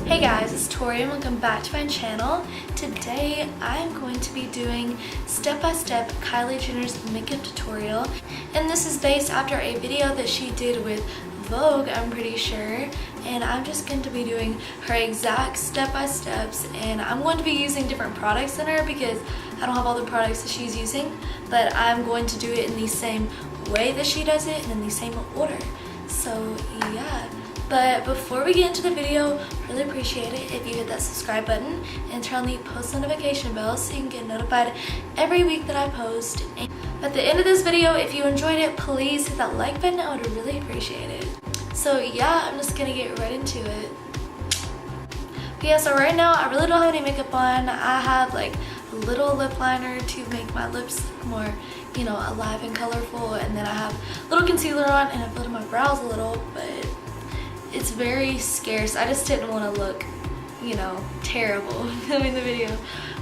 Hey guys, it's Tori and welcome back to my channel. Today I'm going to be doing step-by-step Kylie Jenner's makeup tutorial, and this is based after a video that she did with Vogue, I'm pretty sure, and I'm just going to be doing her exact step-by-steps, and I'm going to be using different products in her because I don't have all the products that she's using, but I'm going to do it in the same way that she does it and in the same order. So yeah. But before we get into the video, really appreciate it if you hit that subscribe button and turn on the post notification bell so you can get notified every week that I post. And at the end of this video, if you enjoyed it, please hit that like button. I would really appreciate it. So yeah, I'm just gonna get right into it. But yeah, so right now I really don't have any makeup on. I have like a little lip liner to make my lips more, you know, alive and colorful, and then I have a little concealer on and I filled in my brows a little, but it's very scarce. I just didn't want to look, you know, terrible filming the video.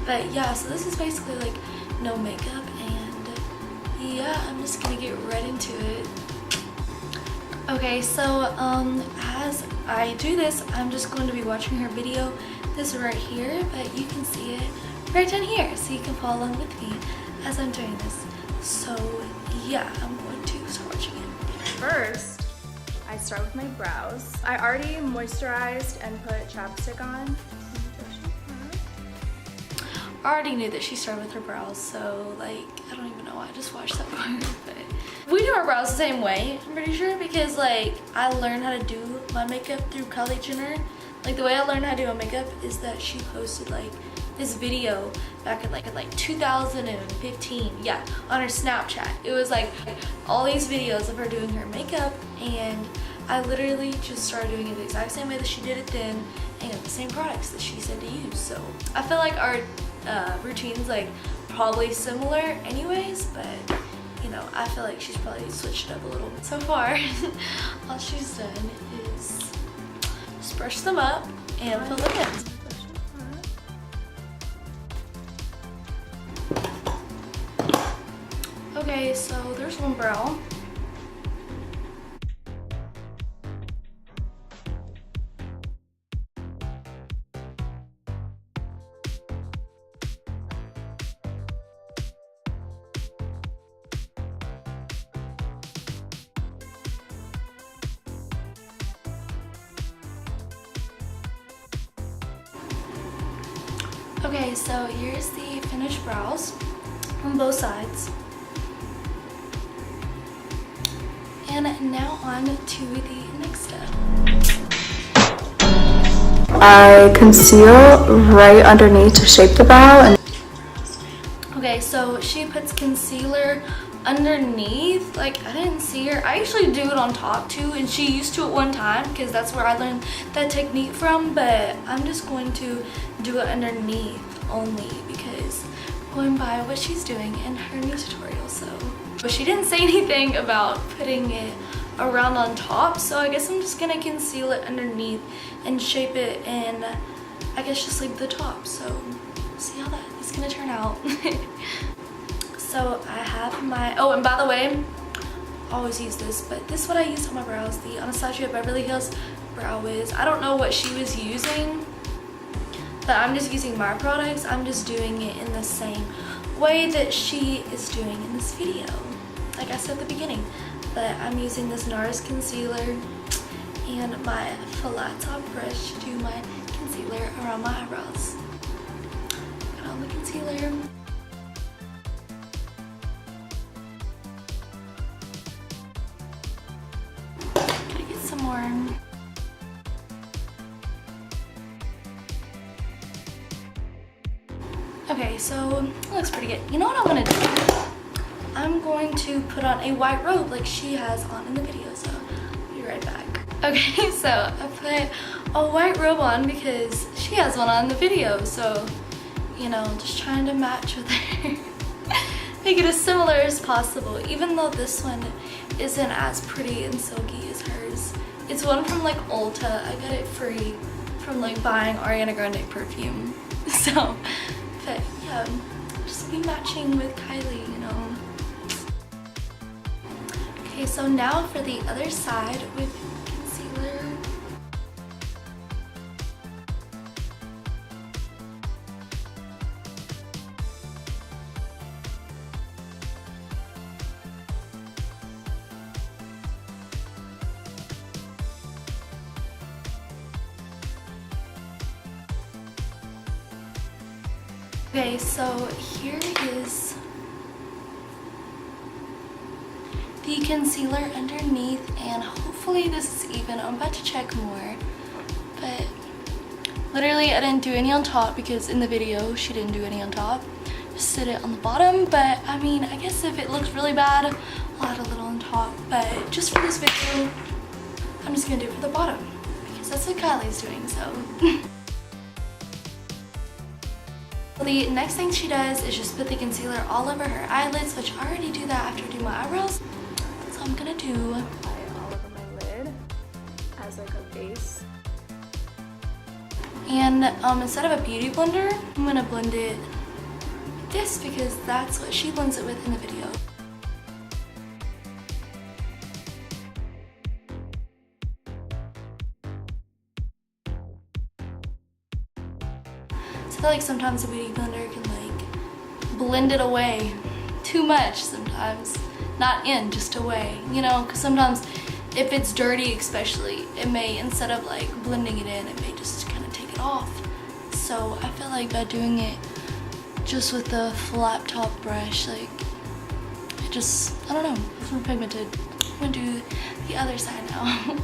But yeah, so this is basically like no makeup, and yeah, I'm just gonna get right into it. Okay, so as I do this, I'm just going to be watching her video. This right here, but you can see it right down here, so you can follow along with me as I'm doing this. So yeah, I'm going to start watching it. First, I start with my brows. I already moisturized and put chapstick on. I already knew that she started with her brows, so like, I don't even know why I just watched that part. But we do our brows the same way, I'm pretty sure, because like I learned how to do my makeup through Kylie Jenner. Like the way I learned how to do my makeup is that she posted like this video back in like 2015, yeah, on her Snapchat. It was like all these videos of her doing her makeup, and I literally just started doing it the exact same way that she did it then, and the same products that she said to use. So I feel like our routine's like probably similar anyways, but you know, I feel like she's probably switched it up a little bit. So far, all she's done is just brush them up and fill them in. Okay, so there's one brow. Okay, so here's the finished brows on both sides. And now on to the next step. I conceal right underneath to shape the brow. Okay, so she puts concealer underneath. Like, I didn't see her. I usually do it on top too, and she used to it one time because that's where I learned that technique from, but I'm just going to do it underneath only because I'm going by what she's doing in her new tutorial. So but she didn't say anything about putting it around on top, so I guess I'm just gonna conceal it underneath and shape it, and I guess just leave the top. So see how that is gonna turn out. So I have my, oh, and by the way, I always use this, but this is what I use on my brows, the Anastasia Beverly Hills Brow Wiz. I don't know what she was using, but I'm just using my products. I'm just doing it in the same way that she is doing in this video, like I said at the beginning. But I'm using this NARS concealer and my flat top brush to do my concealer around my eyebrows. Put on the concealer. Gotta get some more. Okay, so it looks pretty good. You know what I'm gonna do? I'm going to put on a white robe like she has on in the video, so I'll be right back. Okay, so I put a white robe on because she has one on in the video, so, you know, just trying to match with her. Make it as similar as possible, even though this one isn't as pretty and silky as hers. It's one from like Ulta. I got it free from like buying Ariana Grande perfume. So, but yeah, just be matching with Kylie, you know. Okay, so now for the other side with concealer. Okay, so here is the concealer underneath, and hopefully this is even. I'm about to check more, but literally I didn't do any on top because in the video she didn't do any on top. Just did it on the bottom, but I mean, I guess if it looks really bad, I'll add a little on top, but just for this video, I'm just gonna do it for the bottom because that's what Kylie's doing, so. The next thing she does is just put the concealer all over her eyelids, which I already do that after I do my eyebrows. So I'm gonna do apply it all over my lid as like a base. And instead of a beauty blender, I'm gonna blend it with this because that's what she blends it with in the video. So I feel like sometimes a beauty blender can like blend it away too much sometimes. Not in, just away, you know, because sometimes if it's dirty especially, it may, instead of like blending it in, it may just kind of take it off. So I feel like by doing it just with the flat top brush, like it just, I don't know, it's more pigmented. I'm gonna do the other side now.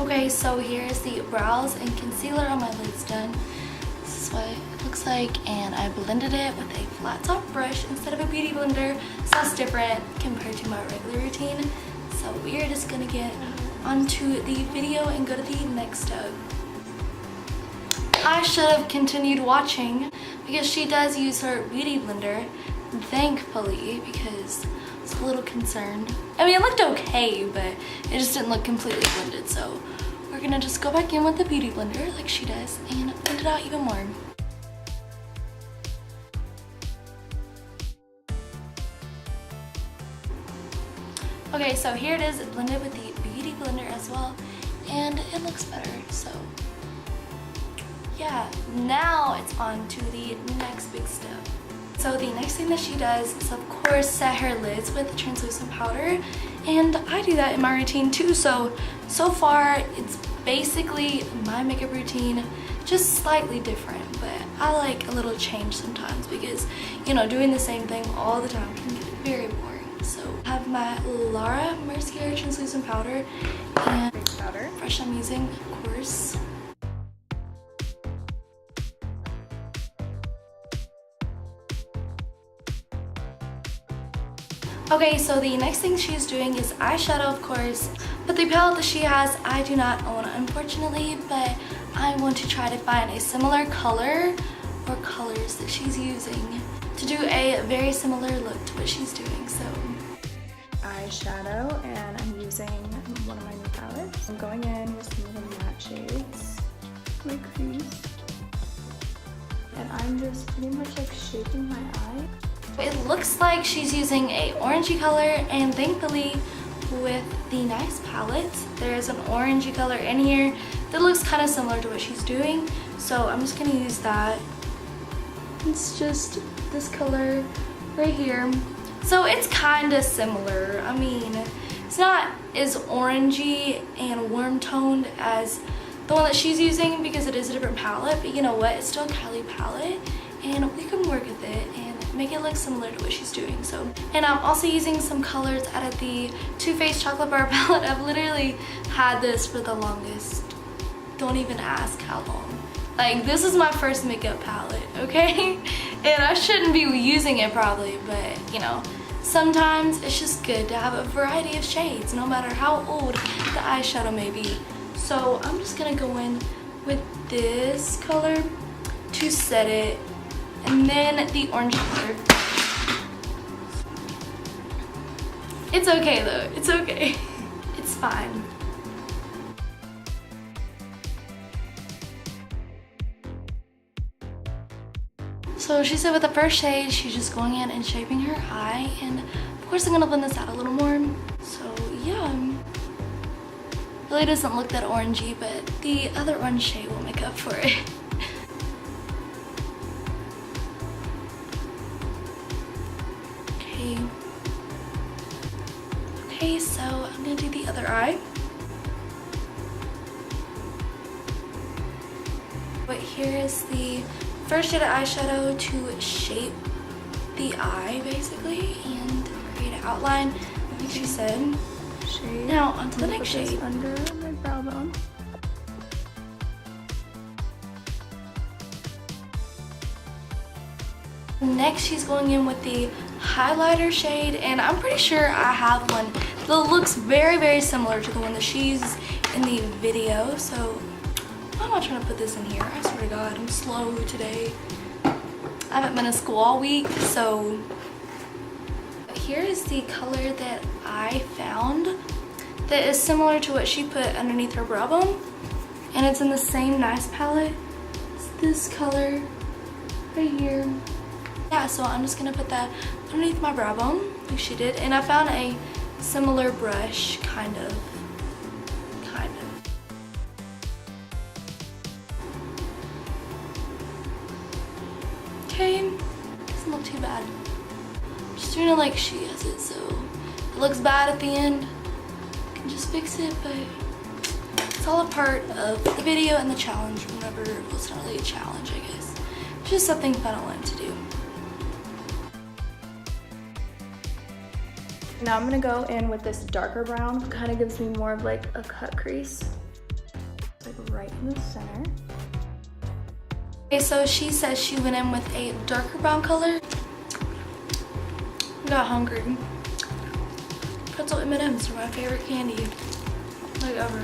Okay, so here's the brows and concealer on my lids done. This is what it looks like, and I blended it with a flat top brush instead of a beauty blender, so that's different compared to my regular routine. So we are just gonna get onto the video and go to the next step. I should have continued watching because she does use her beauty blender, thankfully, because I was a little concerned. I mean, it looked okay, but it just didn't look completely blended, so we're gonna just go back in with the beauty blender like she does and blend it out even more. Okay, so here it is blended with the beauty blender as well, and it looks better, so yeah, now it's on to the next big step. So the next thing that she does is of course set her lids with translucent powder, and I do that in my routine too, so far it's basically my makeup routine, just slightly different, but I like a little change sometimes because, you know, doing the same thing all the time can get very boring. So I have my Laura Mercier translucent powder and brush I'm using, of course. Okay, so the next thing she's doing is eyeshadow, of course, but the palette that she has I do not own, unfortunately, but I want to try to find a similar color or colors that she's using to do a very similar look to what she's doing. So eyeshadow, and I'm using one of my new palettes. I'm going in with some of the matte shades like these, and I'm just pretty much like shaping my eye. It looks like she's using a orangey color, and thankfully with the nice palette there's an orangey color in here that looks kind of similar to what she's doing, so I'm just gonna use that. It's just this color right here, so it's kind of similar. I mean, it's not as orangey and warm toned as the one that she's using because it is a different palette, but you know what, it's still a Kylie palette and we can work with it and make it look similar to what she's doing. So, and I'm also using some colors out of the Too Faced Chocolate Bar palette. I've literally had this for the longest. Don't even ask how long. Like, this is my first makeup palette, okay? And I shouldn't be using it probably, but you know, sometimes it's just good to have a variety of shades, no matter how old the eyeshadow may be. So I'm just gonna go in with this color to set it, and then the orange color. It's okay though, it's okay. It's fine. So she said with the first shade, she's just going in and shaping her eye, and of course I'm gonna blend this out a little more. So yeah, really doesn't look that orangey, but the other orange shade will make up for it. Okay, Okay, so I'm gonna do the other eye. But here is the first shade of eyeshadow to shape the eye, basically, and create an outline, like she said. Shade. Now, onto the next shade. Under my brow bone. Next, she's going in with the highlighter shade, and I'm pretty sure I have one that looks very, very similar to the one that she's in the video. So, why am I trying to put this in here? I swear to God, I'm slow today. I haven't been in school all week, so here is the color that I found that is similar to what she put underneath her brow bone, and it's in the same Nice palette. It's this color right here. Yeah, so I'm just gonna put that underneath my brow bone like she did, and I found a similar brush, kind of. Okay, doesn't look too bad. I'm just doing it like she has it, so if it looks bad at the end, I can just fix it, but it's all a part of the video and the challenge. Whenever, well, it's not really a challenge, I guess. It's just something fun I wanted to do. Now I'm gonna go in with this darker brown. Kind of gives me more of like a cut crease. Like right in the center. Okay, so she says she went in with a darker brown color. I got hungry. Pretzel M&Ms are my favorite candy, like ever.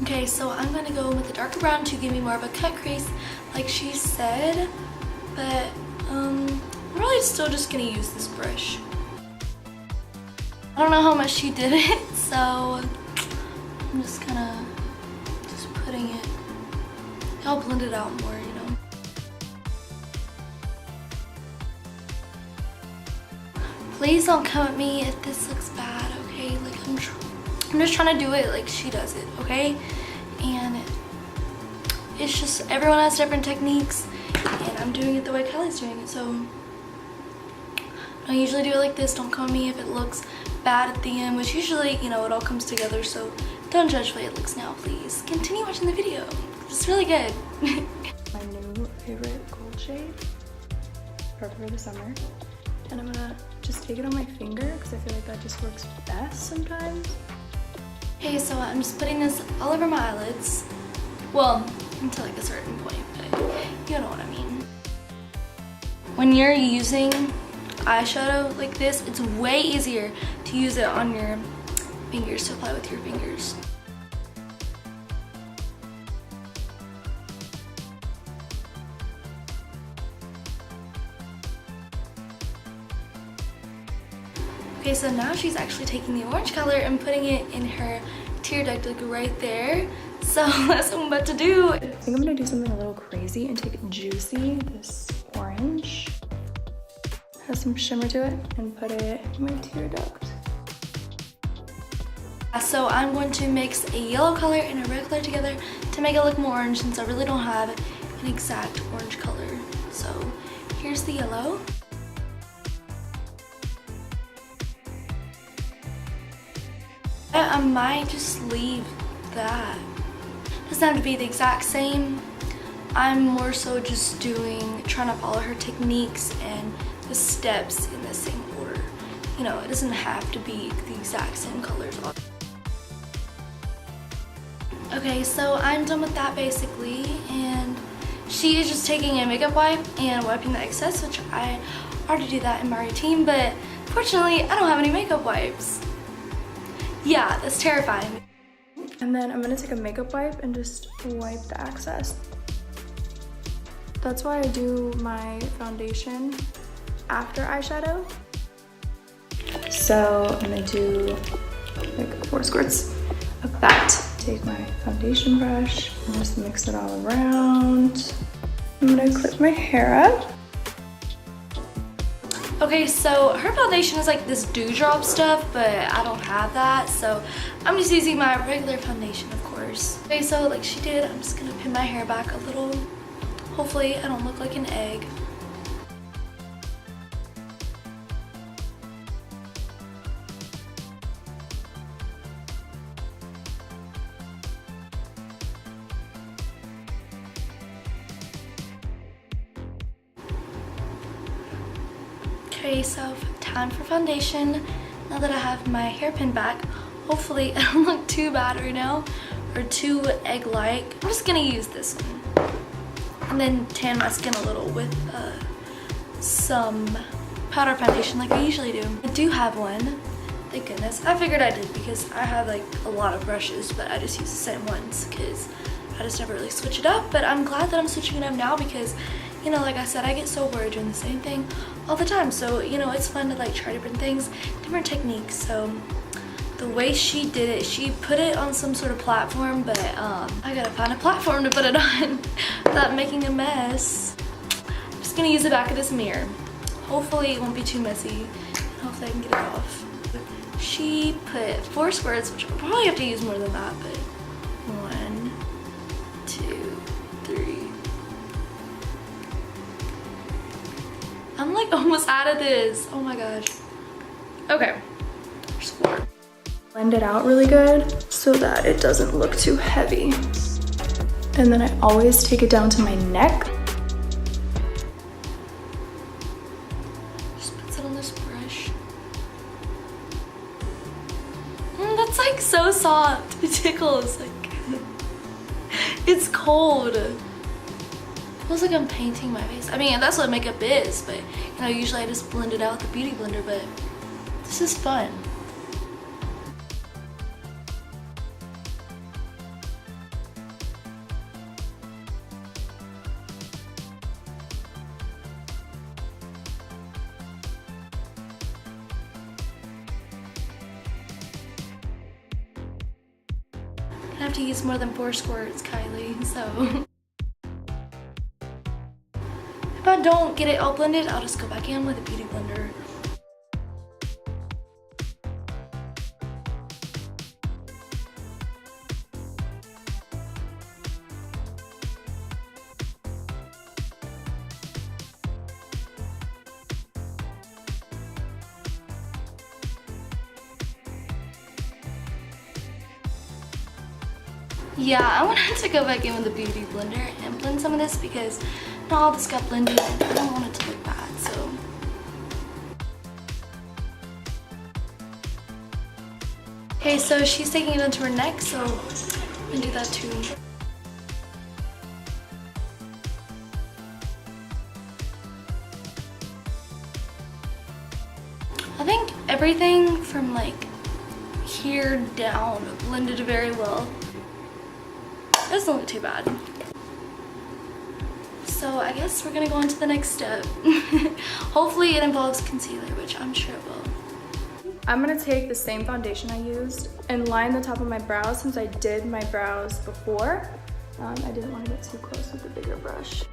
Okay, so I'm gonna go in with the darker brown to give me more of a cut crease, like she said. But I'm really still just gonna use this brush. I don't know how much she did it, so I'm just kind of putting it. I'll blend it out more, you know. Please don't come at me if this looks bad, okay? Like I'm just trying to do it like she does it, okay? And it's just everyone has different techniques, and I'm doing it the way Kylie's doing it, so I usually do it like this. Don't come at me if it looks bad at the end, which usually, you know, it all comes together, so don't judge the way it looks now, please. Continue watching the video. It's really good. My new favorite gold shade, perfect for the summer. And I'm gonna just take it on my finger because I feel like that just works best sometimes. Okay, so I'm just putting this all over my eyelids. Well, until like a certain point, but you know what I mean. When you're using eyeshadow like this, it's way easier to use it on your fingers, to apply with your fingers. Okay, so now she's actually taking the orange color and putting it in her tear duct, like right there. So that's what I'm about to do. I think I'm gonna do something a little crazy and take Juicy, this orange, has some shimmer to it, and put it in my tear duct. So I'm going to mix a yellow color and a red color together to make it look more orange, since I really don't have an exact orange color. So here's the yellow. I might just leave that. It doesn't have to be the exact same. I'm more so just trying to follow her techniques and the steps in the same order. You know, it doesn't have to be the exact same colors. Okay, so I'm done with that basically, and she is just taking a makeup wipe and wiping the excess, which I already do that in my routine, but fortunately I don't have any makeup wipes. Yeah, that's terrifying. And then I'm gonna take a makeup wipe and just wipe the excess. That's why I do my foundation after eyeshadow. So I'm gonna do like 4 squirts of that. Take my foundation brush and just mix it all around. I'm gonna clip my hair up. Okay, so her foundation is like this dewdrop stuff, but I don't have that, so I'm just using my regular foundation, of course. Okay, so like she did, I'm just gonna pin my hair back a little Hopefully I don't look like an egg. Okay, so time for foundation. Now that I have my hairpin back, hopefully I don't look too bad right now or too egg-like. I'm just gonna use this one and then tan my skin a little with some powder foundation like I usually do. I do have one, thank goodness. I figured I did because I have like a lot of brushes, but I just use the same ones because I just never really switch it up. But I'm glad that I'm switching it up now because, you know, like I said, I get so bored doing the same thing all the time. So, you know, it's fun to like try different things, different techniques. So the way she did it, she put it on some sort of platform, but I gotta find a platform to put it on without making a mess. I'm just gonna use the back of this mirror. Hopefully it won't be too messy. Hopefully I can get it off. She put 4 squirts, which I'll probably have to use more than that, but 1, 2, 3. I'm like almost out of this. Oh my gosh. Okay, there's 4. Blend it out really good so that it doesn't look too heavy. And then I always take it down to my neck. Just puts it on this brush. That's like so soft. It tickles. Like it's cold. It feels like I'm painting my face. I mean, that's what makeup is, but you know, usually I just blend it out with the beauty blender, but this is fun. I have to use more than 4 squirts, Kylie, so if I don't get it all blended, I'll just go back in with a beauty blender. Yeah, I wanted to go back in with the beauty blender and blend some of this because not all this got blended and I don't want it to look bad, so. Okay, so she's taking it into her neck, so I'm gonna do that too. I think everything from like here down blended very well. It doesn't look too bad. So I guess we're gonna go on to the next step. Hopefully it involves concealer, which I'm sure it will. I'm gonna take the same foundation I used and line the top of my brows since I did my brows before. I didn't want to get too close with the bigger brush.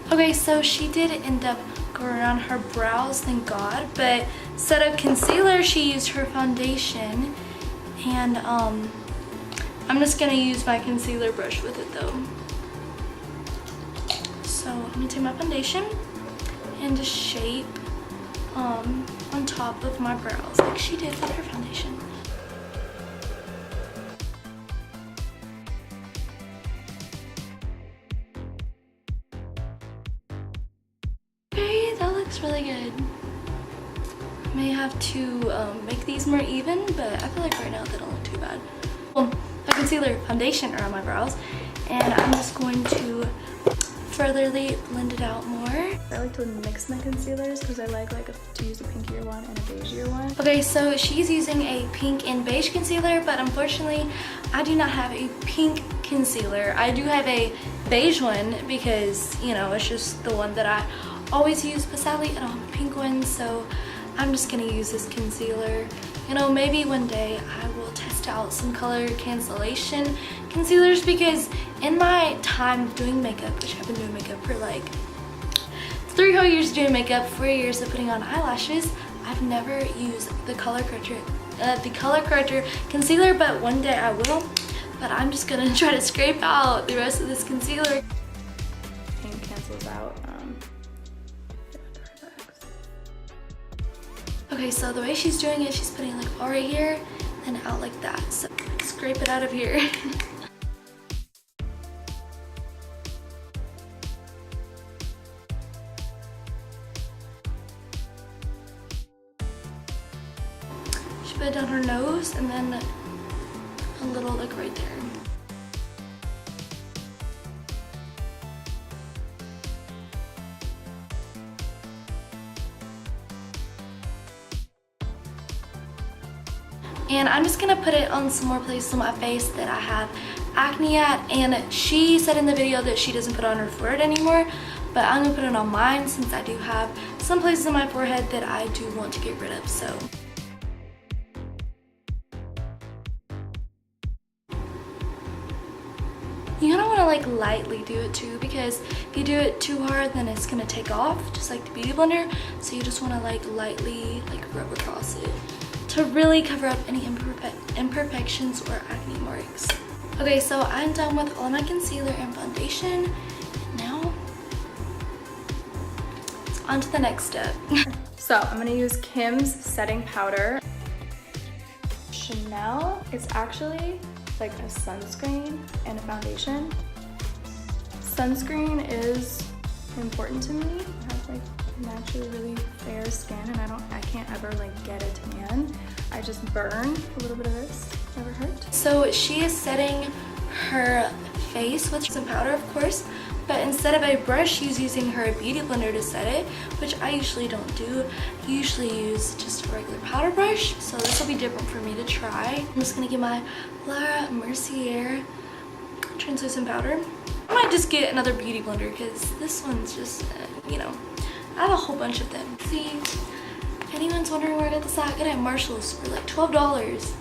Okay, so she did end up going around her brows, thank God, but instead of concealer, she used her foundation. And I'm just gonna use my concealer brush with it though. So I'm gonna take my foundation and just shape on top of my brows like she did with her foundation. Okay, that looks really good. May have to make these more even, but I feel like right now they don't look too bad. Well, a concealer foundation around my brows, and I'm just going to furtherly blend it out more. I like to mix my concealers because I like to use a pinkier one and a beigeier one. Okay, so she's using a pink and beige concealer, but unfortunately I do not have a pink concealer. I do have a beige one because, you know, it's just the one that I always use, but sadly I don't have a pink one, so I'm just gonna use this concealer. You know, maybe one day I will test out some color cancellation concealers because in my time doing makeup, which I've been doing makeup for like 3 whole years doing makeup, 4 years of putting on eyelashes, I've never used the color corrector concealer, but one day I will. but I'm just gonna try to scrape out the rest of this concealer. Pink cancels out Okay, so the way she's doing it, she's putting like all right here and out like that. So scrape it out of here. She put it down her nose and then a little like right there. And I'm just gonna put it on some more places on my face that I have acne at. And she said in the video that she doesn't put it on her forehead anymore, but I'm gonna put it on mine since I do have some places on my forehead that I do want to get rid of, so. You kind of want to like lightly do it too, because if you do it too hard then it's gonna take off just like the beauty blender. So you just want to like lightly like rub across it to really cover up any imperfections or acne marks. Okay, so I'm done with all my concealer and foundation. Now it's on to the next step. So I'm gonna use Kim's setting powder. Chanel is actually like a sunscreen and a foundation. Sunscreen is important to me. I have like naturally really fair skin and I can't ever like get a tan. I just burn. A little bit of this never hurt. So she is setting her face with some powder, of course, but instead of a brush she's using her beauty blender to set it, which I usually don't do. I usually use just a regular powder brush, so this will be different for me to try. I'm just gonna get my Laura Mercier translucent powder. I might just get another beauty blender because this one's just, you know, I have a whole bunch of them. See, if anyone's wondering where I got this at, I got it at Marshall's for like $12.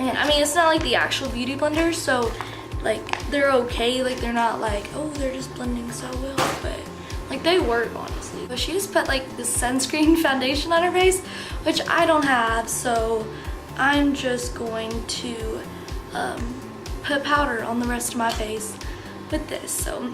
And I mean, it's not like the actual beauty blender, so like they're okay. Like they're not like, oh, they're just blending so well, but like they work honestly. But she just put like this sunscreen foundation on her face, which I don't have, so I'm just going to put powder on the rest of my face with this. So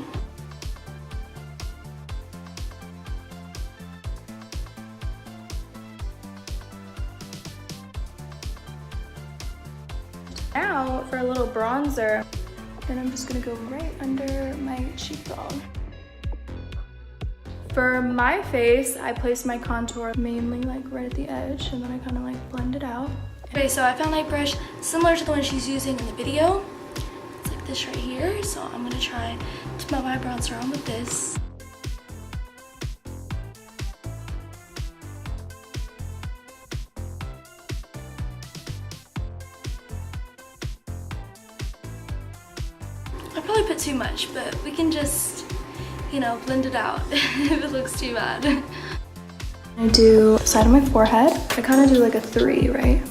now for a little bronzer, then I'm just gonna go right under my cheekbone. For my face, I place my contour mainly like right at the edge, and then I kind of like blend it out. Okay, so I found a brush similar to the one she's using in the video. It's like this right here, so I'm gonna try to put my bronzer on with this. I probably put too much, but we can just, you know, blend it out if it looks too bad. I do side of my forehead. I kind of do like a 3, right?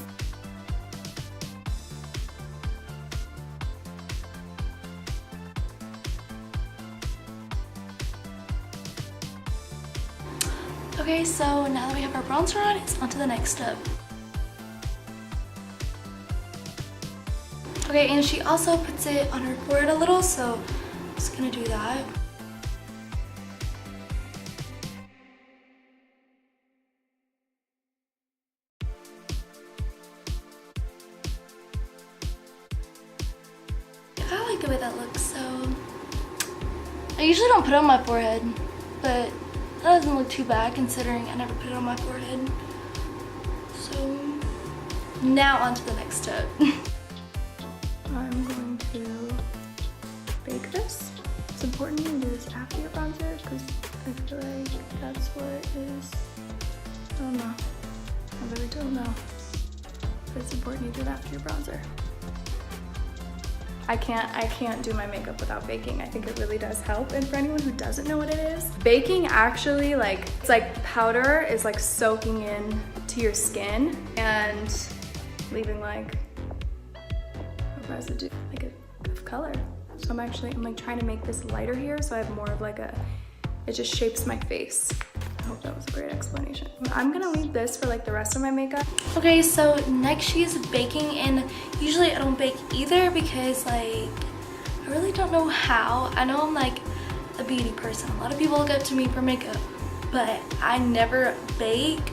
Okay, so now that we have our bronzer on, it's on to the next step. Okay, and she also puts it on her forehead a little, so I'm just gonna do that. I like the way that looks, so I usually don't put it on my forehead, but that doesn't look too bad considering I never put it on my forehead. So now on to the next step. I'm going to bake this. It's important you do this after your bronzer because I feel like that's what is, I don't know, I really don't know, but it's important you do it after your bronzer. I can't do my makeup without baking. I think it really does help. And for anyone who doesn't know what it is, baking actually, like, it's like powder is like soaking in to your skin and leaving like a residue, like of color. So I'm like trying to make this lighter here so I have more of like a, it just shapes my face. I hope that was a great explanation. I'm gonna leave this for like the rest of my makeup. Okay, so next she's baking, and usually I don't bake either because like I really don't know how. I know I'm like a beauty person. A lot of people look up to me for makeup, but I never bake.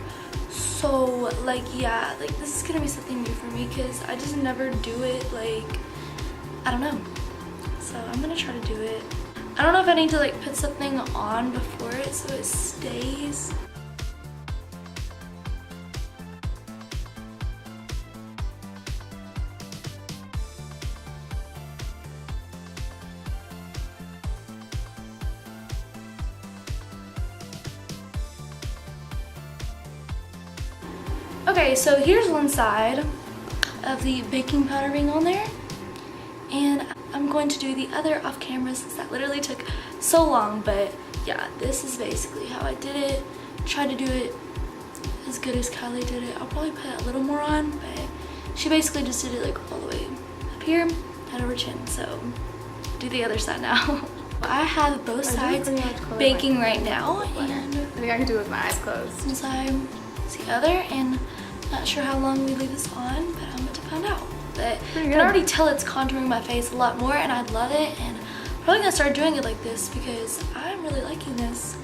So like yeah, like this is gonna be something new for me because I just never do it. Like I don't know. So I'm gonna try to do it. I don't know if I need to like put something on before it so it stays. Okay, so here's one side of the baking powder being on there, and I'm going to do the other off camera since that literally took so long. But yeah, this is basically how I did it. Tried to do it as good as Kylie did it. I'll probably put a little more on, but she basically just did it like all the way up here and over chin. So do the other side now. I have both sides baking right now, and I think I can do it with my eyes closed. since I'm the other, and not sure how long we leave this on, but I'm about to find out. But I can already tell it's contouring my face a lot more, and I love it, and I'm probably gonna start doing it like this because I'm really liking this.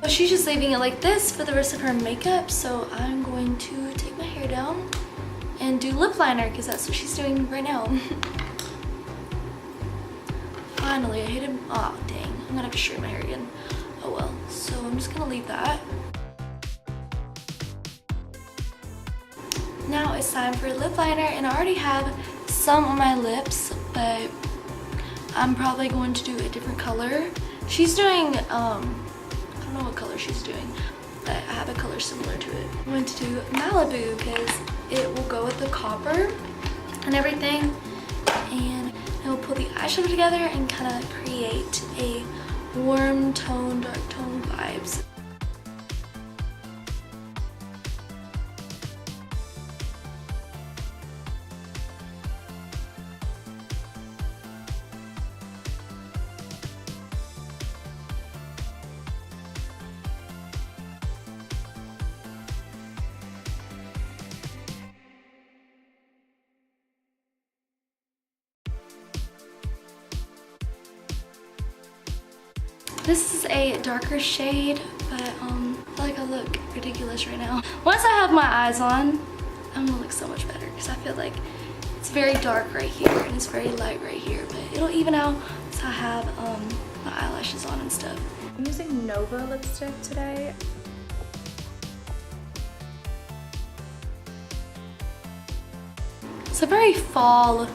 But she's just leaving it like this for the rest of her makeup, so I'm going to take my hair down and do lip liner because that's what she's doing right now. Finally, I hate him. Oh, dang. I'm gonna have to straighten my hair again. Oh well. So I'm just gonna leave that. Now it's time for lip liner, and I already have some on my lips, but I'm probably going to do a different color. She's doing, I don't know what color she's doing, but I have a color similar to it. I'm going to do Malibu because it will go with the copper and everything, and it will pull the eyeshadow together and kind of create a warm tone, dark tone vibes. This is a darker shade, but I feel like I look ridiculous right now. Once I have my eyes on, I'm gonna look so much better because I feel like it's very dark right here and it's very light right here, but it'll even out once I have my eyelashes on and stuff. I'm using Nova lipstick today. It's a very fall,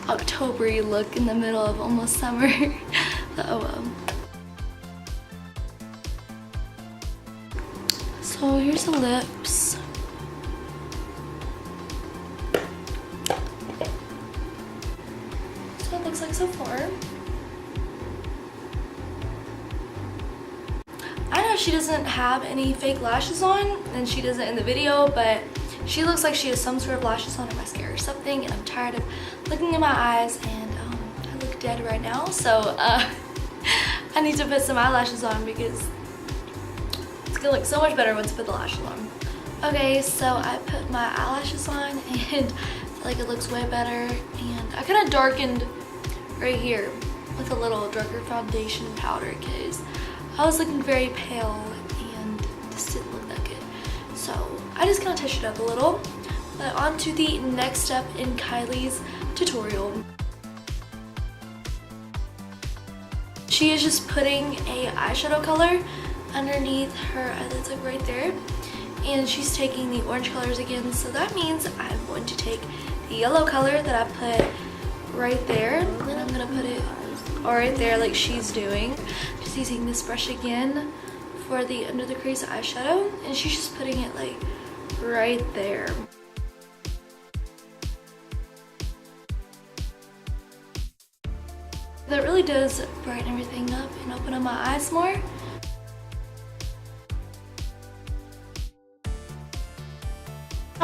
October-y look in the middle of almost summer. But oh well. So here's the lips. So it looks like so far. I know she doesn't have any fake lashes on, and she doesn't in the video, but she looks like she has some sort of lashes on or mascara or something, and I'm tired of looking in my eyes, and I look dead right now, so I need to put some eyelashes on because it's gonna look so much better once I put the lashes on. Okay, so I put my eyelashes on and I feel like it looks way better, and I kind of darkened right here with a little darker foundation powder because I was looking very pale and this didn't look that good. So I just kind of touched it up a little. But on to the next step in Kylie's tutorial. She is just putting a eyeshadow color underneath her eyelids, like right there, and she's taking the orange colors again, so that means I'm going to take the yellow color that I put right there, and I'm gonna put it all right there like she's doing. Just using this brush again for the under the crease eyeshadow, and she's just putting it like right there. That really does brighten everything up and open up my eyes more.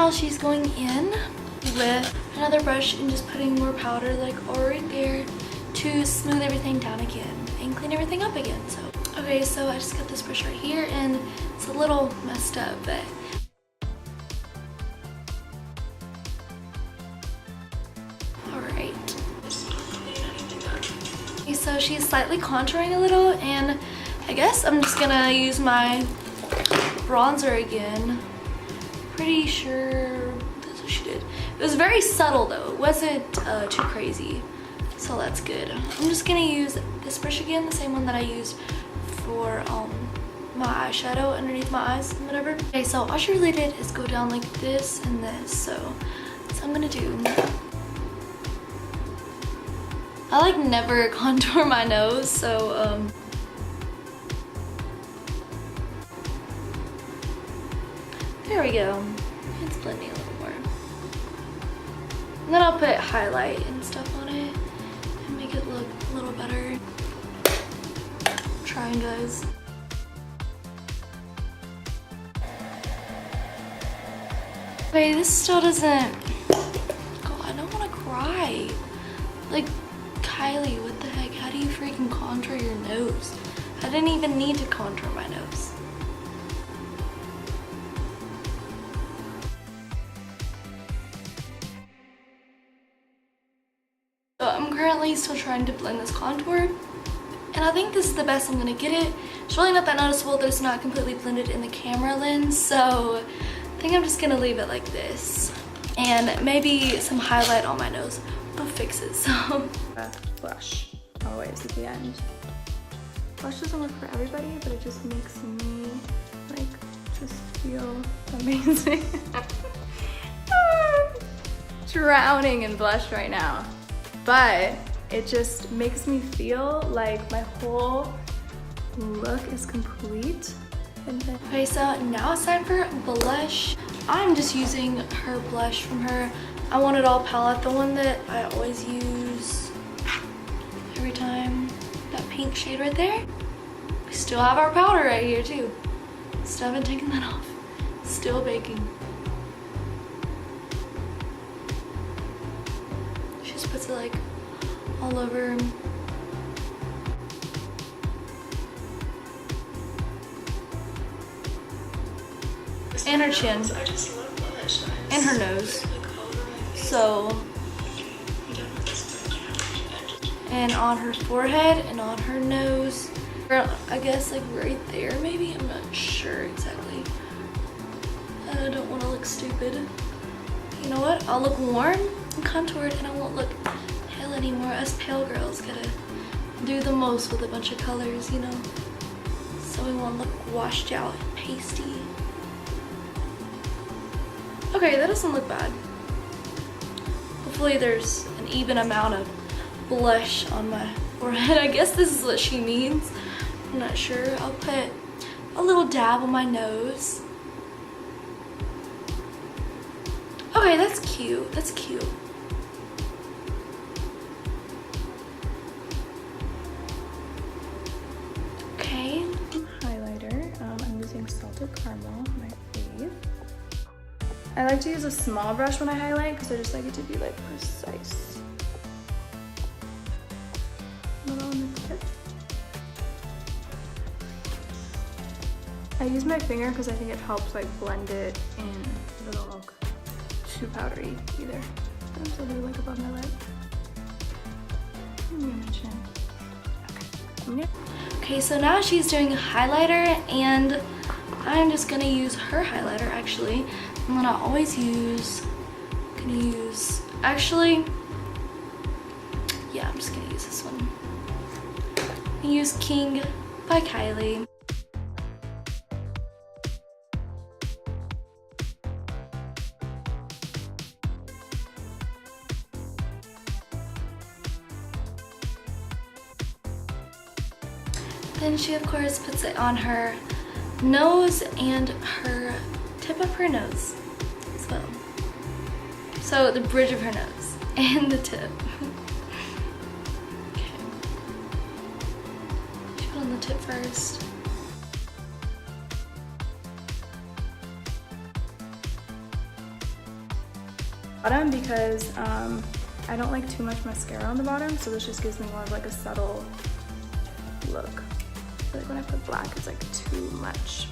Now she's going in with another brush and just putting more powder like all right there to smooth everything down again and clean everything up again. So okay, so I just got this brush right here and it's a little messed up, but alright. Okay, so she's slightly contouring a little, and I guess I'm just gonna use my bronzer again. Pretty sure that's what she did. It was very subtle though, it wasn't too crazy, so that's good. I'm just gonna use this brush again, the same one that I used for my eyeshadow underneath my eyes and whatever. Okay, so all she really did is go down like this and this, so that's what I'm gonna do. I like never contour my nose, so there we go. It's blending a little more. And then I'll put highlight and stuff on it and make it look a little better. I'm trying, guys. Okay, this still doesn't. Oh, I don't want to cry. Like, Kylie, what the heck? How do you freaking contour your nose? I didn't even need to contour my nose. So I'm currently still trying to blend this contour, and I think this is the best I'm gonna get it. It's really not that noticeable that it's not completely blended in the camera lens, so I think I'm just gonna leave it like this. And maybe some highlight on my nose will fix it, so. Blush, always at the end. Blush doesn't work for everybody, but it just makes me like just feel amazing. Drowning in blush right now. But it just makes me feel like my whole look is complete. Okay, so now it's time for blush. I'm just using her blush from her I Want It All palette, the one that I always use every time. That pink shade right there. We still have our powder right here too. Still haven't taken that off. Still baking. She just puts it like all over. And her chin. And her nose. So, and on her forehead and on her nose. I guess like right there maybe, I'm not sure exactly. I don't want to look stupid. You know what? I'll look warm and contoured and I won't look pale anymore. Us pale girls gotta do the most with a bunch of colors, you know? So we won't look washed out and pasty. Okay, that doesn't look bad. Hopefully there's an even amount of blush on my forehead. I guess this is what she means. I'm not sure. I'll put a little dab on my nose. Okay, that's cute. That's cute. Okay. Highlighter. I'm using Salted Caramel, my fave. I like to use a small brush when I highlight because I just like it to be like precise. A little on the tip. I use my finger because I think it helps like blend it in. It doesn't look too powdery either. It's a little like above my lip. Maybe on my chin. Okay. Okay, so now she's doing highlighter, and I'm just gonna use her highlighter actually. And then I always use, actually, yeah, I'm just gonna use this one. I use King by Kylie. Then she of course puts it on her nose and her tip of her nose as well. So the bridge of her nose and the tip. Okay. She put on the tip first. bottom because I don't like too much mascara on the bottom, so this just gives me more of like a subtle look. I feel like when I put black, it's like too much.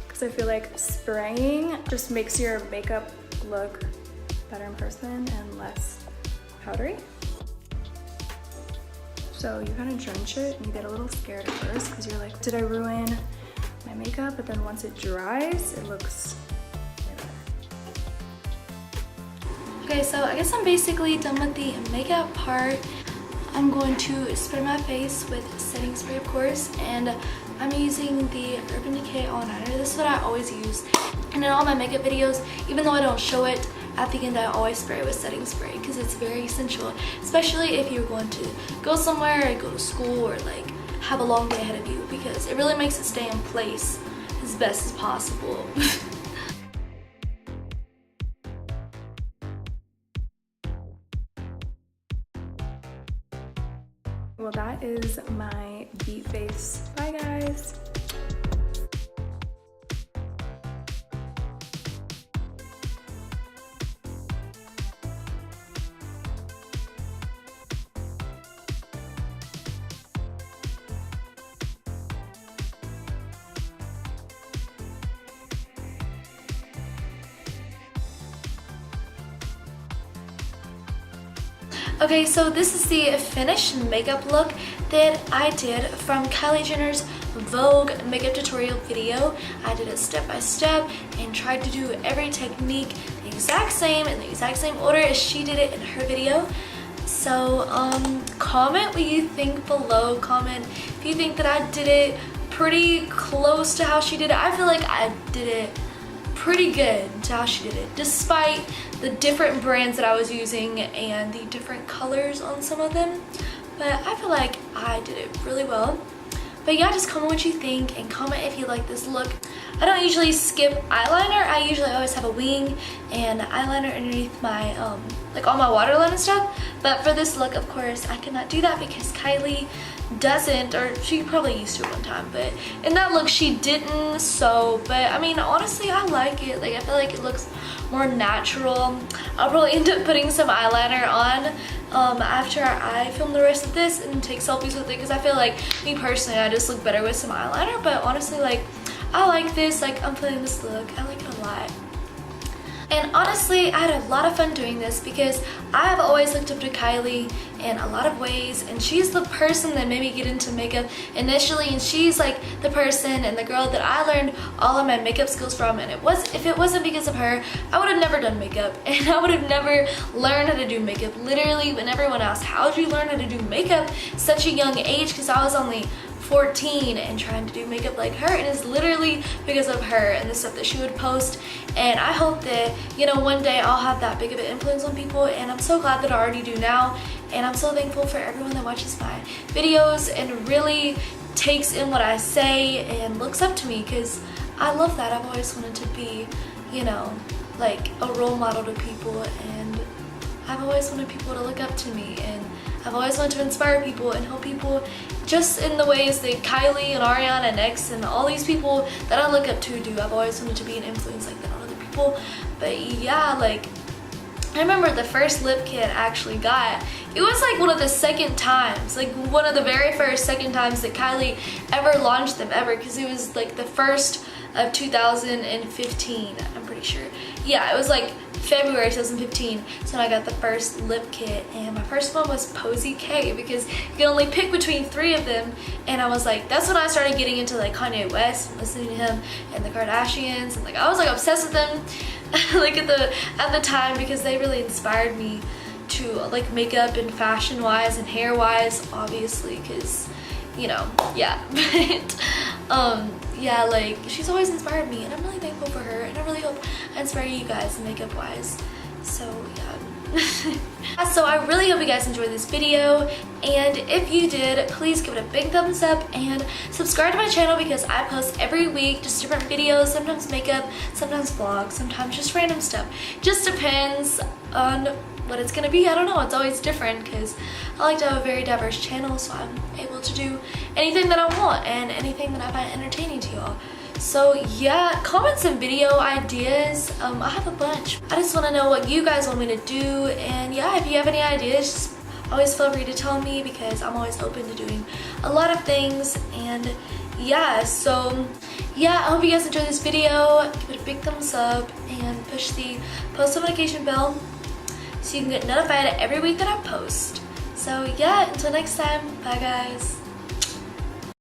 Because I feel like spraying just makes your makeup look better in person and less powdery. So you kind of drench it and you get a little scared at first because you're like, did I ruin my makeup? But then once it dries, it looks way better. Okay, so I guess I'm basically done with the makeup part. I'm going to spray my face with setting spray, of course, and I'm using the Urban Decay All Nighter. This is what I always use. And in all my makeup videos, even though I don't show it, at the end I always spray with setting spray because it's very essential, especially if you're going to go somewhere or go to school or like have a long day ahead of you, because it really makes it stay in place as best as possible. Well, that is my beat face. Bye guys. Okay, so this is the finished makeup look that I did from Kylie Jenner's Vogue makeup tutorial video. I did it step by step and tried to do every technique the exact same in the exact same order as she did it in her video. So comment what you think below. Comment if you think that I did it pretty close to how she did it. I feel like I did it pretty good to how she did it, despite the different brands that I was using and the different colors on some of them. But I feel like I did it really well. But yeah, just comment what you think and comment if you like this look. I don't usually skip eyeliner. I usually always have a wing and eyeliner underneath my like all my waterline and stuff. But for this look, of course, I cannot do that because Kylie doesn't, or she probably used to at one time, but in that look she didn't. So, but I mean, honestly, I like it. Like, I feel like it looks more natural. I'll probably end up putting some eyeliner on after I film the rest of this and take selfies with it, because I feel like, me personally, I just look better with some eyeliner. But honestly, like, I like this. Like, I'm feeling this look. I like it a lot. And honestly, I had a lot of fun doing this because I have always looked up to Kylie in a lot of ways, and she's the person that made me get into makeup initially, and she's like the person and the girl that I learned all of my makeup skills from. And if it wasn't because of her, I would have never done makeup, and I would have never learned how to do makeup. Literally, when everyone asked, how did you learn how to do makeup at such a young age? Because I was only 14 and trying to do makeup like her, and it's literally because of her and the stuff that she would post. And I hope that, you know, one day I'll have that big of an influence on people, and I'm so glad that I already do now. And I'm so thankful for everyone that watches my videos and really takes in what I say and looks up to me, because I love that. I've always wanted to be, you know, like a role model to people, and I've always wanted people to look up to me, and I've always wanted to inspire people and help people just in the ways that Kylie and Ariana and X and all these people that I look up to do. I've always wanted to be an influence like that on other people. But yeah, like, I remember the first lip kit I actually got, it was like one of the second times, like one of the very first second times that Kylie ever launched them ever, because it was like the first of 2015, I'm pretty sure. Yeah, it was like February 2015, so I got the first lip kit, and my first one was Posy K, because you can only pick between 3 of them. And I was like, that's when I started getting into like Kanye West and listening to him and the Kardashians, and like I was like obsessed with them like at the time, because they really inspired me to like makeup and fashion wise and hair wise, obviously, because, you know, yeah. But yeah, like, she's always inspired me, and I'm really thankful for her, and I really hope I inspire you guys makeup wise. So yeah. So I really hope you guys enjoyed this video, and if you did, please give it a big thumbs up and subscribe to my channel, because I post every week just different videos, sometimes makeup, sometimes vlogs, sometimes just random stuff. Just depends on what it's gonna be. I don't know, it's always different because I like to have a very diverse channel, so I'm able to do anything that I want and anything that I find entertaining to y'all. So yeah, comment some video ideas. I have a bunch. I just want to know what you guys want me to do, and yeah, if you have any ideas, just always feel free to tell me because I'm always open to doing a lot of things. And yeah, so yeah, I hope you guys enjoyed this video. Give it a big thumbs up and push the post notification bell so you can get notified every week that I post. So yeah, until next time, bye guys.